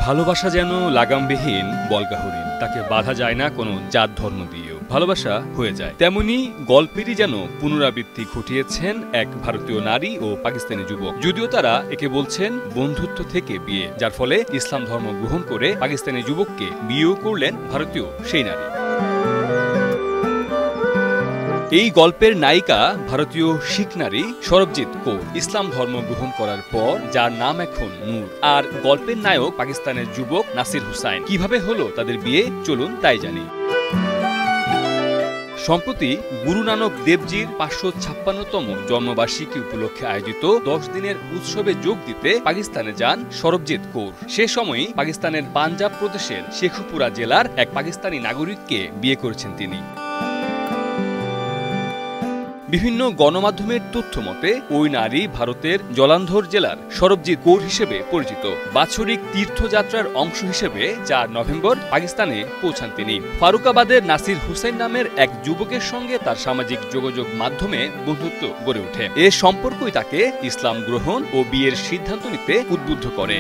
ভালোবাসা যেন লাগামবিহীন বল্গাহরিণ, তাকে বাধা যায় না কোনো জাত ধর্ম দিয়েও, ভালোবাসা হয়ে যায়। তেমনি গল্পেরই যেন পুনরাবৃত্তি ঘটিয়েছেন এক ভারতীয় নারী ও পাকিস্তানি যুবক। যদিও তারা একে বলছেন বন্ধুত্ব থেকে বিয়ে, যার ফলে ইসলাম ধর্ম গ্রহণ করে পাকিস্তানি যুবককে বিয়েও করলেন ভারতীয় সেই নারী। এই গল্পের নায়িকা ভারতীয় শিখ নারী সরবজিৎ কৌর, ইসলাম ধর্ম গ্রহণ করার পর যার নাম এখন নূর। আর গল্পের নায়ক পাকিস্তানের যুবক নাসির হুসাইন। কিভাবে হলো তাদের বিয়ে, চলুন তাই জানি। সম্প্রতি গুরু নানক দেবজির ৫৫৬তম জন্মবার্ষিকী উপলক্ষে আয়োজিত ১০ দিনের উৎসবে যোগ দিতে পাকিস্তানে যান সরবজিৎ কৌর। সে সময়ই পাকিস্তানের পাঞ্জাব প্রদেশের শেখুপুরা জেলার এক পাকিস্তানি নাগরিককে বিয়ে করেছেন তিনি। বিভিন্ন গণমাধ্যমের তথ্য মতে ওই নারী ভারতের জলান্ধর জেলার সরবজিৎ কৌর হিসেবে পরিচিত। বাৎসরিক তীর্থযাত্রার অংশ হিসেবে ৪ নভেম্বর পাকিস্তানে পৌঁছান তিনি। ফারুকাবাদের নাসির হুসাইন নামের এক যুবকের সঙ্গে তার সামাজিক যোগাযোগ মাধ্যমে বন্ধুত্ব গড়ে ওঠে। এ সম্পর্কই তাকে ইসলাম গ্রহণ ও বিয়ের সিদ্ধান্ত নিতে উদ্বুদ্ধ করে।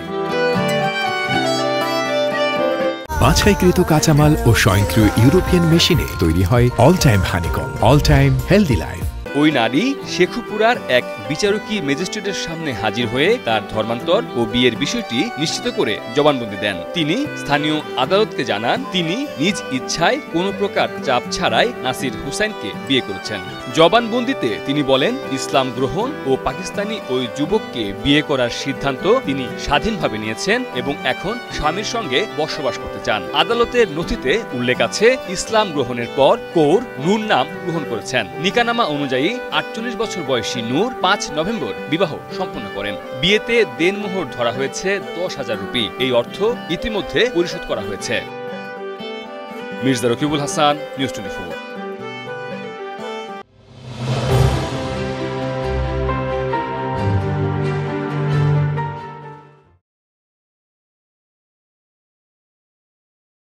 বাছাইকৃত কাঁচামাল ও স্বয়ংক্রিয় ইউরোপিয়ান মেশিনে তৈরি হয় all time honeycomb, all time healthy life. ওই নারী শেখুপুরার এক বিচারকী ম্যাজিস্ট্রেটের সামনে হাজির হয়ে তার ধর্মান্তর ও বিয়ের বিষয়টি নিশ্চিত করে জবানবন্দি দেন। তিনি স্থানীয় আদালতকে জানান তিনি নিজ ইচ্ছায় কোনো প্রকার চাপ ছাড়াই নাসির হুসাইনকে বিয়ে করেছেন। জবানবন্দিতে তিনি বলেন, ইসলাম গ্রহণ ও পাকিস্তানি ওই যুবককে বিয়ে করার সিদ্ধান্ত তিনি স্বাধীনভাবে নিয়েছেন এবং এখন স্বামীর সঙ্গে বসবাস করতে চান। আদালতের নথিতে উল্লেখ আছে, ইসলাম গ্রহণের পর কৌর নূর নাম গ্রহণ করেছেন। নিকানামা অনুযায়ী ৪৮ বছর বয়সী নূর ৫ নভেম্বর বিবাহ সম্পন্ন করেন। বিয়েতে দেনমোহর ধরা হয়েছে ১০,০০০ রুপি। এই অর্থ ইতিমধ্যে পরিশোধ করা হয়েছে। মির্জা রকিবুল হাসান, নিউজ 24।